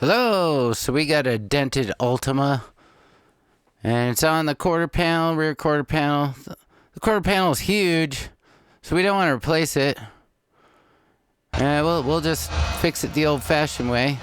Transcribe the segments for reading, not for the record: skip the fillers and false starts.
Hello, so we got a dented Altima, and it's on the quarter panel, rear quarter panel. The quarter panel is huge, so we don't want to replace it. We'll just fix it the old-fashioned way.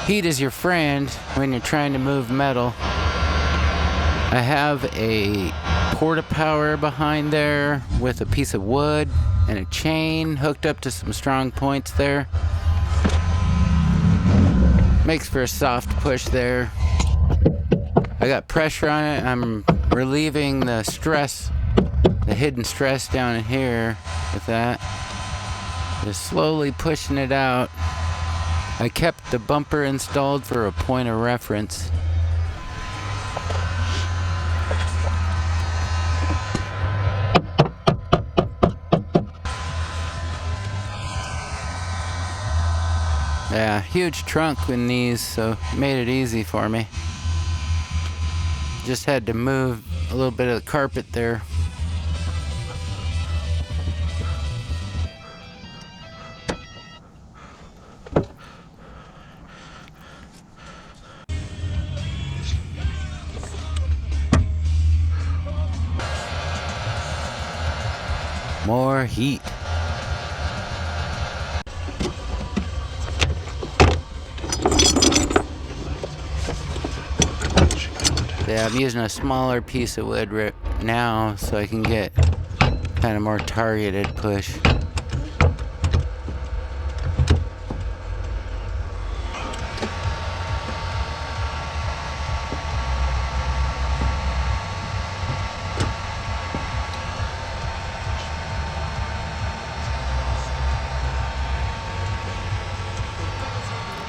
Heat is your friend when you're trying to move metal. I have a porta-power behind there with a piece of wood and a chain hooked up to some strong points there. Makes for a soft push there. I got pressure on it. I'm relieving the stress, the hidden stress down in here with that. Just slowly pushing it out. I kept the bumper installed for a point of reference. Yeah, huge trunk in these, so it made it easy for me. Just had to move a little bit of the carpet there. More heat. Yeah, I'm using a smaller piece of wood right now so I can get kind of more targeted push.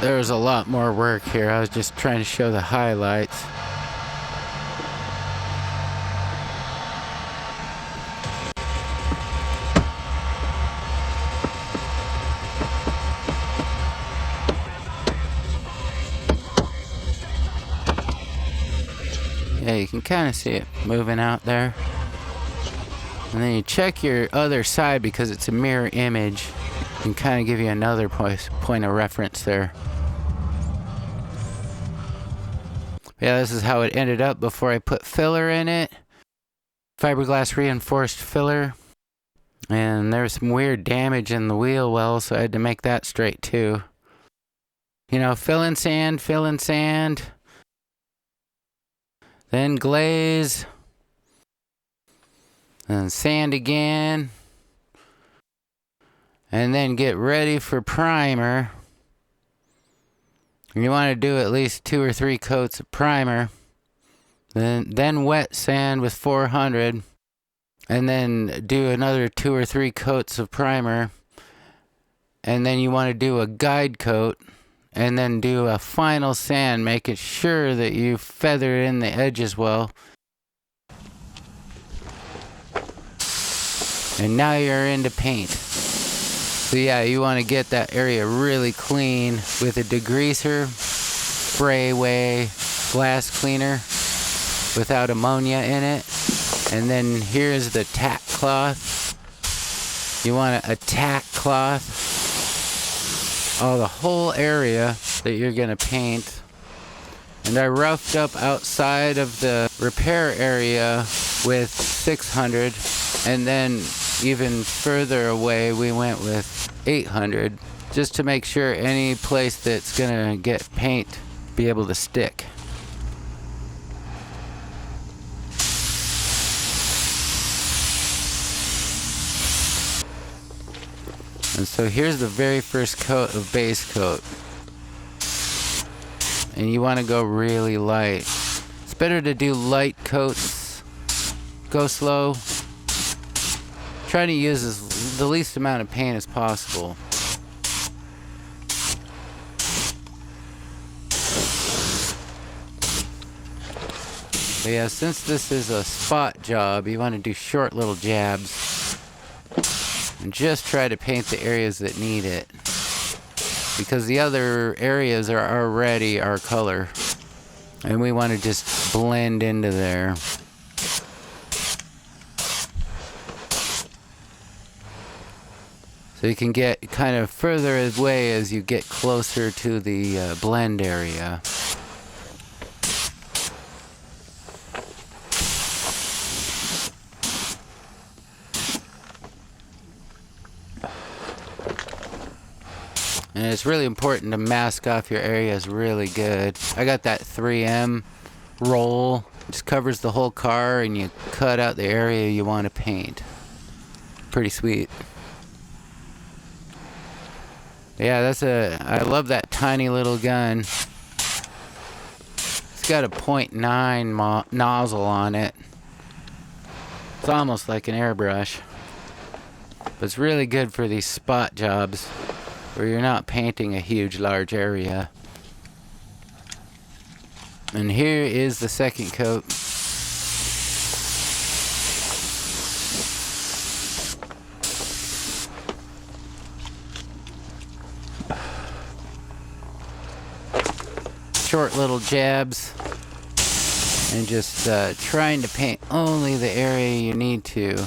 There was a lot more work here. I was just trying to show the highlights. Yeah, you can kind of see it moving out there. And then you check your other side because it's a mirror image. It can kind of give you another point of reference there. Yeah, this is how it ended up before I put filler in it. Fiberglass reinforced filler. And there was some weird damage in the wheel well, so I had to make that straight too. You know, fill in sand. Then glaze. And sand again. And then get ready for primer. You want to do at least 2 or 3 coats of primer. Then wet sand with 400. And then do another 2 or 3 coats of primer. And then you want to do a guide coat. And then do a final sand, making sure that you feather in the edges well. And now you're into paint. So yeah, you want to get that area really clean with a degreaser, spray away glass cleaner without ammonia in it. And then here's the tack cloth. You want to attack cloth the whole area that you're going to paint. And I roughed up outside of the repair area with 600, and then even further away we went with 800, just to make sure any place that's gonna get paint be able to stick. And so here's the very first coat of base coat. And you want to go really light. It's better to do light coats. Go slow. Try to use the least amount of paint as possible. But yeah, since this is a spot job, you want to do short little jabs. And just try to paint the areas that need it. Because the other areas are already our color. And we want to just blend into there. So you can get kind of further away as you get closer to the blend area. And it's really important to mask off your areas really good. I got that 3M roll. It just covers the whole car and you cut out the area you want to paint. Pretty sweet. Yeah, I love that tiny little gun. It's got a .9 nozzle on it. It's almost like an airbrush. But it's really good for these spot jobs where you're not painting a huge, large area. And here is the second coat. Short little jabs. And just trying to paint only the area you need to.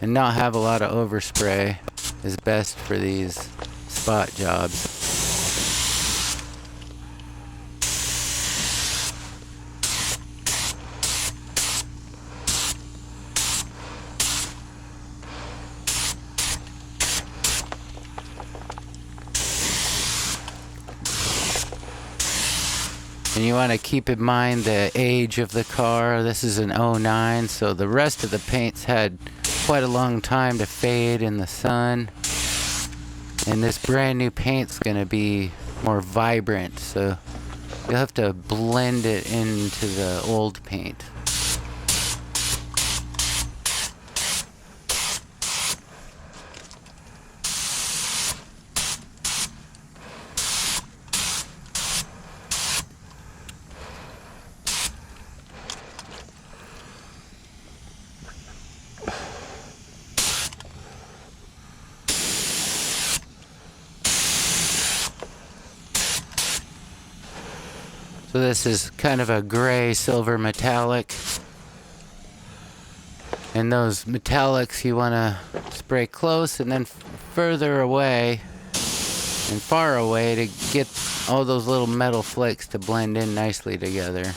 And not have a lot of overspray is best for these spot jobs. And you want to keep in mind the age of the car. This is an '09, so the rest of the paint's had quite a long time to fade in the sun. And this brand new paint's going to be more vibrant, so you'll have to blend it into the old paint. So this is kind of a gray silver metallic. And those metallics you want to spray close and then further away and far away to get all those little metal flakes to blend in nicely together.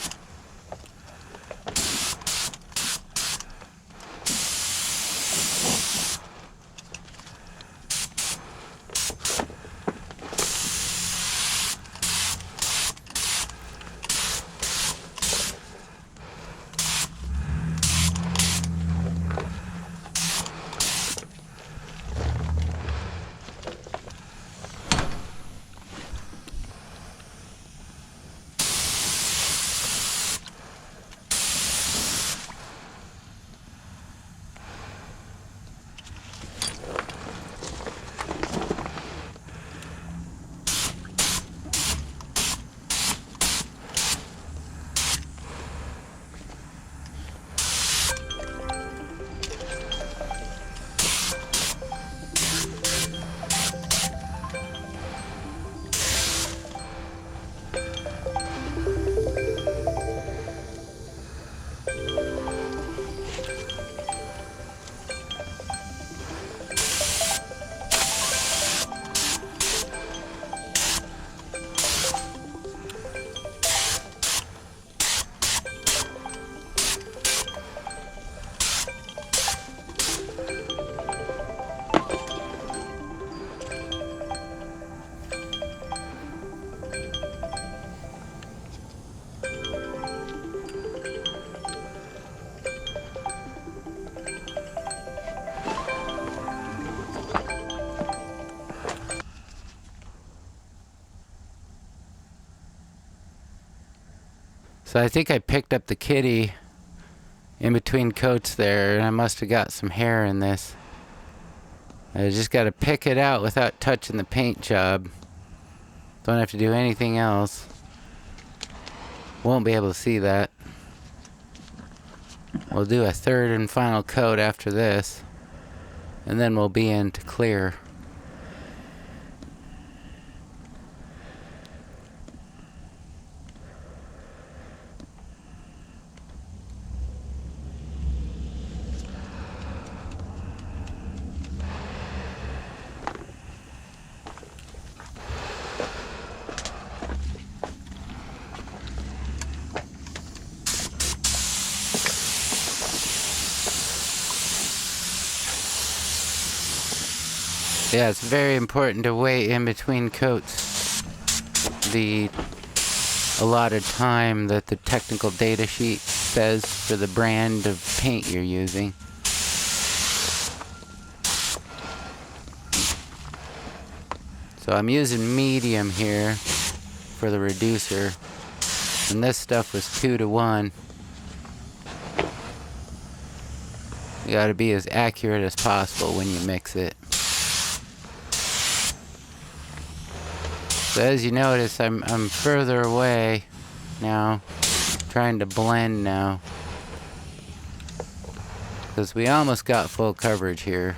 So I think I picked up the kitty in between coats there, and I must have got some hair in this. I just got to pick it out without touching the paint job. Don't have to do anything else. Won't be able to see that. We'll do a third and final coat after this, and then we'll be into clear. Yeah, it's very important to wait in between coats the allotted time that the technical data sheet says for the brand of paint you're using. So I'm using medium here for the reducer, and this stuff was 2-to-1. You gotta be as accurate as possible when you mix it. So as you notice, I'm further away now, trying to blend now, because we almost got full coverage here.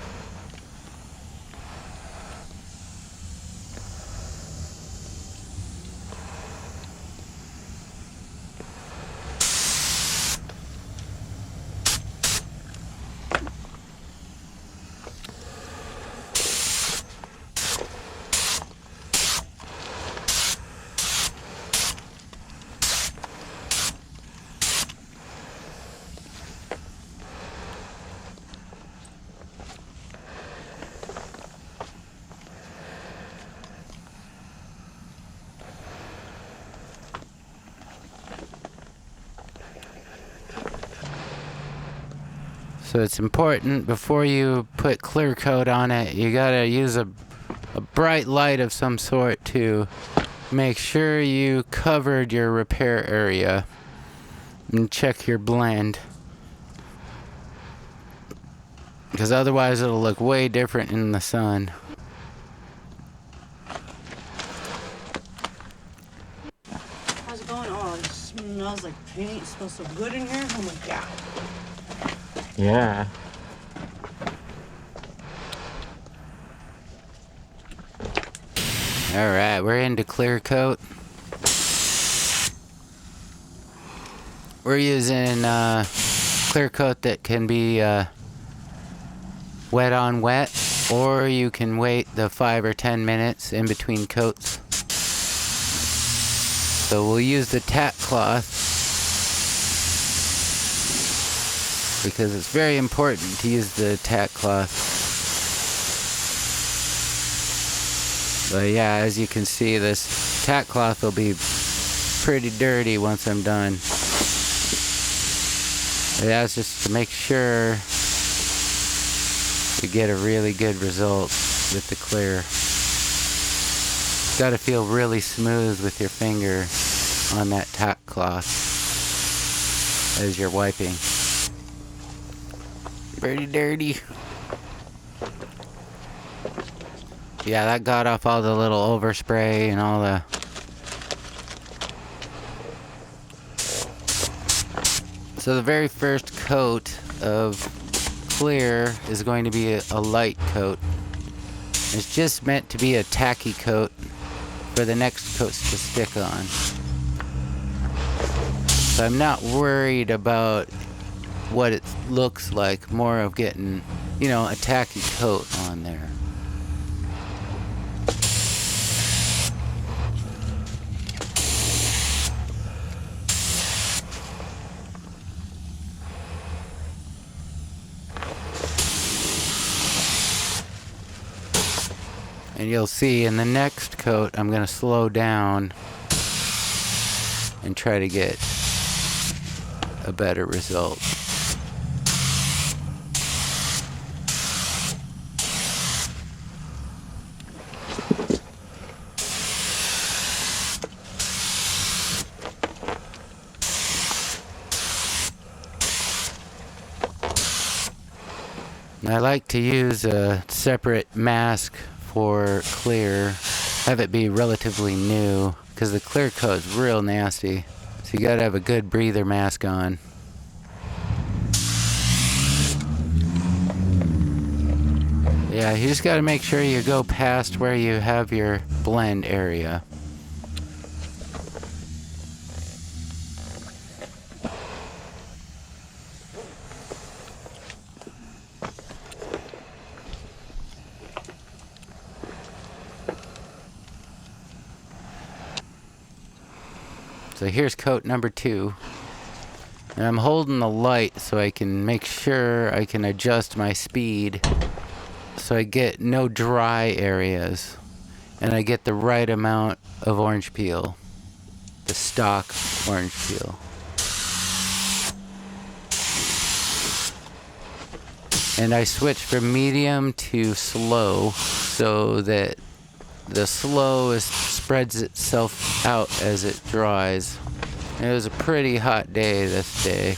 So it's important before you put clear coat on it, you gotta use a bright light of some sort to make sure you covered your repair area and check your blend. Because otherwise it'll look way different in the sun. How's it going? Oh, it smells like paint. It smells so good in here. Oh my god. Yeah. Alright, we're into clear coat. We're using clear coat that can be wet on wet, or you can wait the 5 or 10 minutes in between coats. So we'll use the tack cloth because it's very important to use the tack cloth. But yeah, as you can see, this tack cloth will be pretty dirty once I'm done. But that's just to make sure you get a really good result with the clear. It's got to feel really smooth with your finger on that tack cloth as you're wiping. Pretty dirty. Yeah, that got off all the little overspray and all the... So the very first coat of clear is going to be a light coat. It's just meant to be a tacky coat for the next coats to stick on. So I'm not worried about what it looks like, more of getting, you know, a tacky coat on there. And you'll see in the next coat, I'm going to slow down and try to get a better result. I like to use a separate mask for clear, have it be relatively new, because the clear coat is real nasty. So you gotta have a good breather mask on. Yeah, you just gotta make sure you go past where you have your blend area. So here's coat number 2. And I'm holding the light so I can make sure I can adjust my speed so I get no dry areas, and I get the right amount of orange peel, the stock orange peel. And I switch from medium to slow so that the slow spreads itself out as it dries. It was a pretty hot day this day.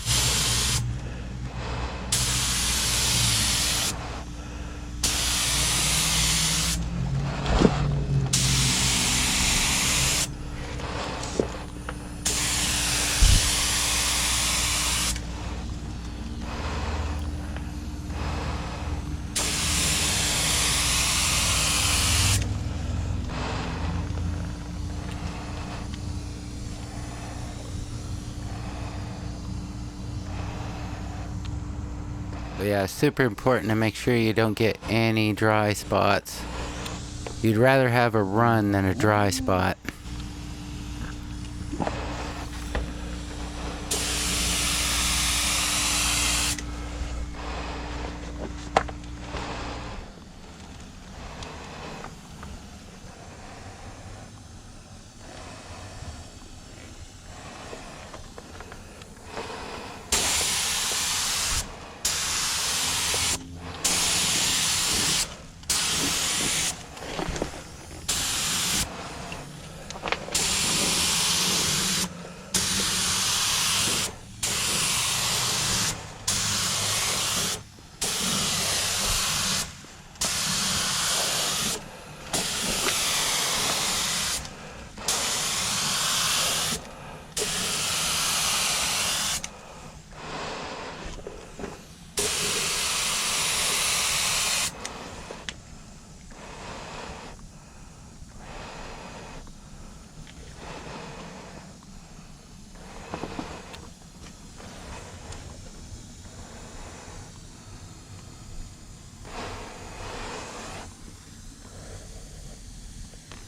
But yeah, super important to make sure you don't get any dry spots. You'd rather have a run than a dry spot.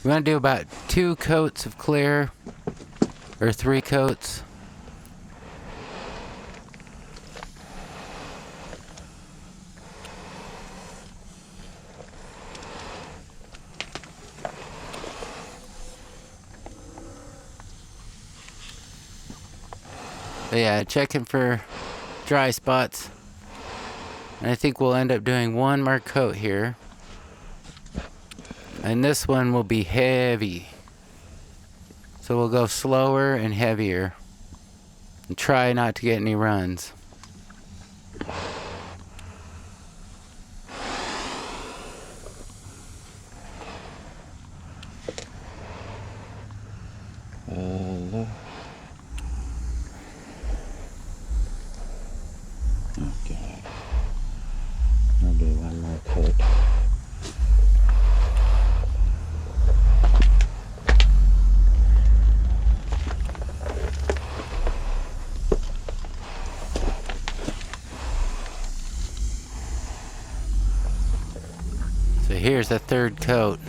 We want to do about 2 coats of clear, or 3 coats. But yeah, checking for dry spots. And I think we'll end up doing 1 more coat here. And this one will be heavy. So we'll go slower and heavier. And try not to get any runs. Okay. I'll do 1 more coat. So here's the 3rd coat.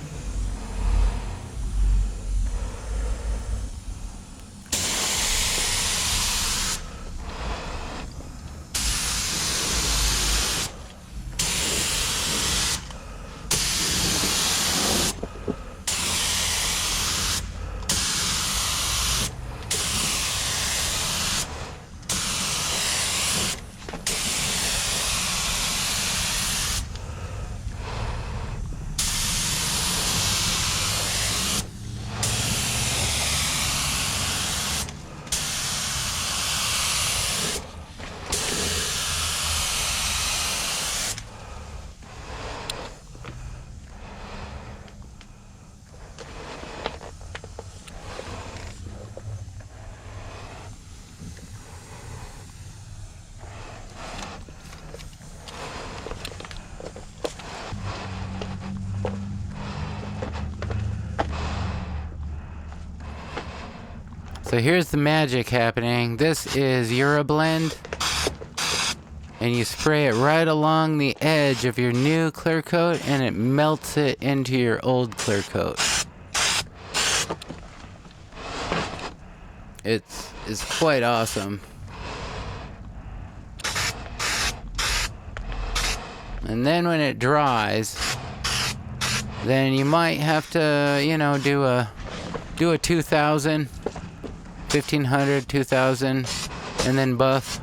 So here's the magic happening. This is ure-blend. And you spray it right along the edge of your new clear coat and it melts it into your old clear coat. It's quite awesome. And then when it dries, then you might have to, you know, do a 2000, 1500, 2000, and then buff.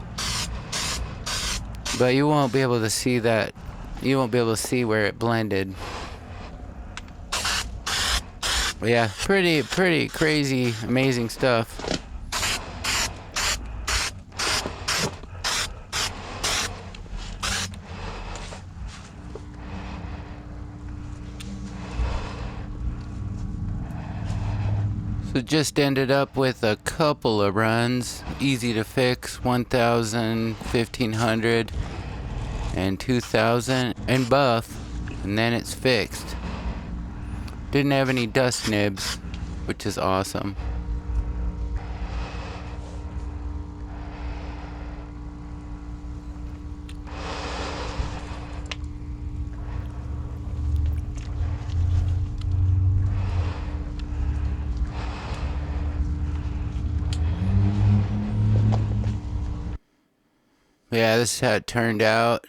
But you won't be able to see that. You won't be able to see where it blended. But yeah, pretty crazy, amazing stuff. So just ended up with a couple of runs, easy to fix, 1000, 1500, and 2000, and buff, and then it's fixed. Didn't have any dust nibs, which is awesome. Yeah, this is how it turned out.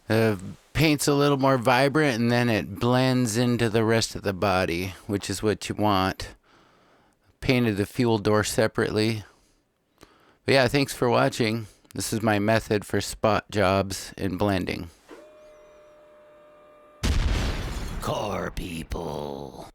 The paint's a little more vibrant, and then it blends into the rest of the body, which is what you want. Painted the fuel door separately. But yeah, thanks for watching. This is my method for spot jobs in blending. Car people.